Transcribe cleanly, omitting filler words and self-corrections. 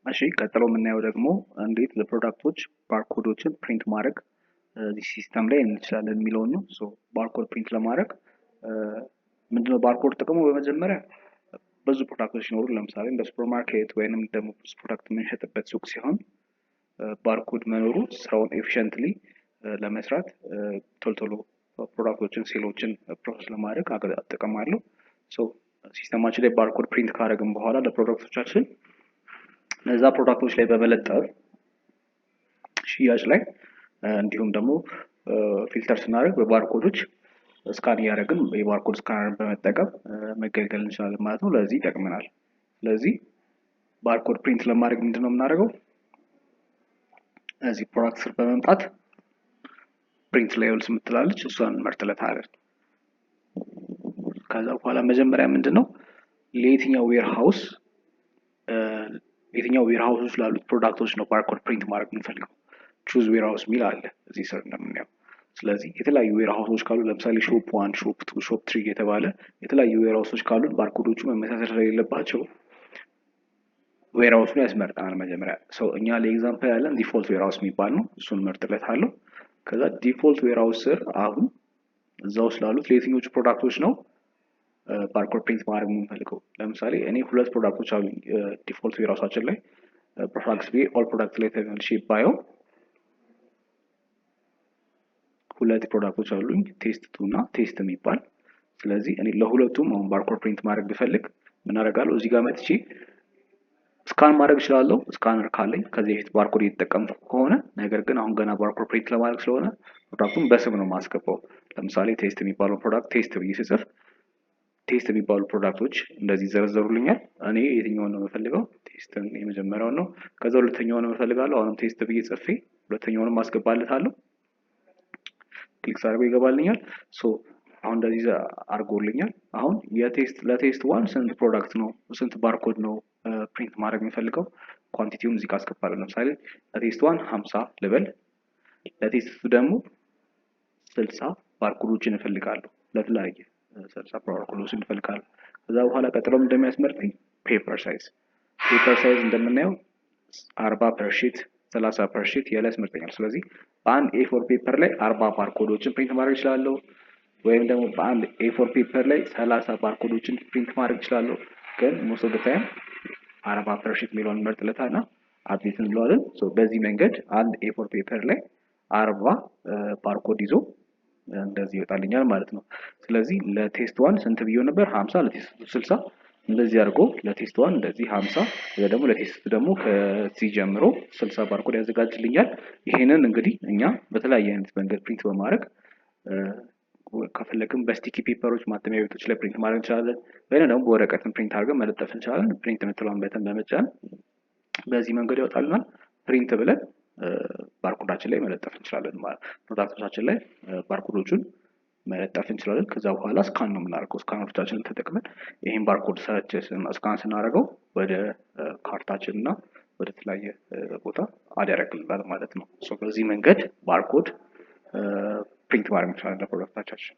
እሺ ቀጥሎ የምናየው ደግሞ እንዴት ለፕሮዳክቶች ባርኮዶችን ፕሪንት ማድረግ እዚህ ሲስተም ላይ እንችላለን የሚለውን ነው። ሶ ባርኮድ ፕሪንት ለማድረግ ምንድነው ባርኮድ ጥቅሙ? በመጀመሪያ ብዙ ፕሮዳክቶች ሲኖሩ ለምሳሌ እንደ ሱፐርማርኬት ወይንም ደግሞ ብዙ ፕሮዳክት የምንሸጥበት ሱቅ ሲሆን ባርኮድ መኖሩ ስራውን ኤፊሽንትሊ ለመስራት ቶሎ ቶሎ ፕሮዳክቶችን ሴሎችን ፕሮሰስ ለማድረግ ጥቅም አለው። ሶ ሲስተማችን ላይ ባርኮድ ፕሪንት ካደረግን በኋላ ለፕሮዳክቶቻችን እነዛ ፕሮዳክቶች ላይ በመለጠፍ ሽያጭ ላይ እንዲሁም ደግሞ ፊልተር ስናደርግ በባርኮዶች ስካን እያደረግን የባርኮድ ስካነርን በመጠቀም መገልገል እንችላለን ማለት ነው። ለዚህ ይጠቅመናል። ስለዚህ ባርኮድ ፕሪንት ለማድረግ ምንድነው የምናደርገው? እዚህ ፕሮዳክት ስር በመምጣት ፕሪንት ሌብልስ የምትላለች እሷን እንመርጥለታለን። ከዛ በኋላ መጀመሪያ ምንድነው ለየትኛው ዌርሃውስ የትኛው ዌርሃውሶች ላሉት ፕሮዳክቶች ነው ባርኮድ ፕሪንት ማድረግ የምንፈልገው? ቹዝ ዌርሃውስ ሚል አለ እዚህ ስር እንደምናየው። ስለዚህ የተለያዩ ዌርሃውሶች ካሉ ለምሳሌ ሾፕ 1 ሾፕ 2 ሾፕ 3 የተባለ የተለያዩ ዌርሃውሶች ካሉ ባርኮዶቹ መመሳሰል ስለሌለባቸው ዌርሃውሱን ያስመርጠናል። መጀመሪያ ሰው እኛ ለኤግዛምፕል ያለን ዲፎልት ዌርሃውስ የሚባል ነው። እሱን መርጥለታለሁ። ከዛ ዲፎልት ዌርሃውስ ስር አሁን እዛ ውስጥ ላሉት ለየትኞቹ ፕሮዳክቶች ነው ባርኮድ ፕሪንት ማድረግ የምንፈልገው? ለምሳሌ እኔ ሁለት ፕሮዳክቶች አሉኝ ዲፎልት ዌርሃውሳችን ላይ ፕሮዳክትስ ቢ ኦል ፕሮዳክት ላይ ተመልሼ ባየው ሁለት ፕሮዳክቶች አሉኝ ቴስት 2 እና ቴስት የሚባል። ስለዚህ እኔ ለሁለቱም አሁን ባርኮድ ፕሪንት ማድረግ ብፈልግ ምን አደርጋለሁ? እዚህ ጋር መጥቼ ስካን ማድረግ እችላለሁ ስካነር ካለኝ ከዚህ በፊት ባርኮድ እየተጠቀምኩ ከሆነ። ነገር ግን አሁን ገና ባርኮድ ፕሪንት ለማድረግ ስለሆነ ፕሮዳክቱን በስም ነው የማስገባው። ለምሳሌ ቴስት የሚባለው ፕሮዳክት ቴስት ብዬ ስጽፍ ቴስት የሚባሉ ፕሮዳክቶች እንደዚህ ይዘረዘሩልኛል። እኔ የትኛውን ነው የምፈልገው? ቴስትን የመጀመሪያውን ነው። ከዛ ሁለተኛውን ነው የምፈልጋለሁ። አሁንም ቴስት ብዬ ጽፌ ሁለተኛውንም አስገባለታለሁ። ክሊክ ሳደርገው ይገባልኛል። ሶ አሁን እንደዚህ አድርጎልኛል። አሁን ለቴስት 1 ስንት ፕሮዳክት ነው ስንት ባርኮድ ነው ፕሪንት ማድረግ የሚፈልገው? ኳንቲቲውን እዚህ ጋር አስገባለሁ። ለምሳሌ ለቴስት 1 50 ልበል። ለቴስት 2 ደግሞ 60 ባርኮዶችን እፈልጋለሁ። ለተለያየ 60 ባርኮዶችን እፈልጋለሁ። ከዛ በኋላ ቀጥሎም እንደሚያስመርጠኝ ፔፐር ሳይዝ እንደምናየው 40 ፐር ሺት 30 ፐር ሺት ያለ ያስመርጠኛል። ስለዚህ በአንድ ኤ4 ፔፐር ላይ 40 ባርኮዶችን ፕሪንት ማድረግ እችላለሁ። ወይም ደግሞ በአንድ ኤ4 ፔፐር ላይ 30 ባርኮዶችን ፕሪንት ማድረግ እችላለሁ። ግን ሞስት ኦፍ ዘ ታይም 40 ፐር ሺት የሚለውን እንመርጥለታልና አፕዴት እንለዋለን። ሶ በዚህ መንገድ አንድ ኤ4 ፔፐር ላይ 40 ባርኮድ ይዞ እንደዚህ ይወጣልኛል ማለት ነው። ስለዚህ ለቴስት 1 ስንት ብዬው ነበር? 50 ለቴስት 60 እንደዚህ አድርጎ ለቴስት 1 እንደዚህ 50 ወይ ደግሞ ለቴስት ደግሞ ከዚህ ጀምሮ 60 ባርኮድ ያዘጋጅልኛል። ይሄንን እንግዲህ እኛ በተለያየ አይነት መንገድ ፕሪንት በማድረግ ከፈለግን በስቲኪ ፔፐሮች ማተሚያ ቤቶች ላይ ፕሪንት ማድረግ እንችላለን። ወይም ደግሞ በወረቀትም ፕሪንት አድርገን መለጠፍ እንችላለን። ፕሪንት የምትለውን በተን በመጫን በዚህ መንገድ ያወጣልናል። ፕሪንት ብለን ባርኮዳችን ላይ መለጠፍ እንችላለን ማለት ፕሮዳክቶቻችን ላይ ባርኮዶቹን መለጠፍ እንችላለን። ከዛ በኋላ ስካን ነው የምናደርገው። ስካነሮቻችንን ተጠቅመን ይሄን ባርኮድ ሰርች ስካን ስናደርገው ወደ ካርታችን እና ወደ ተለያየ ቦታ አድ ያደርግልናል ማለት ነው። ሶ በዚህ መንገድ ባርኮድ ፕሪንት ማድረግ እንችላለን ለፕሮዳክታችን።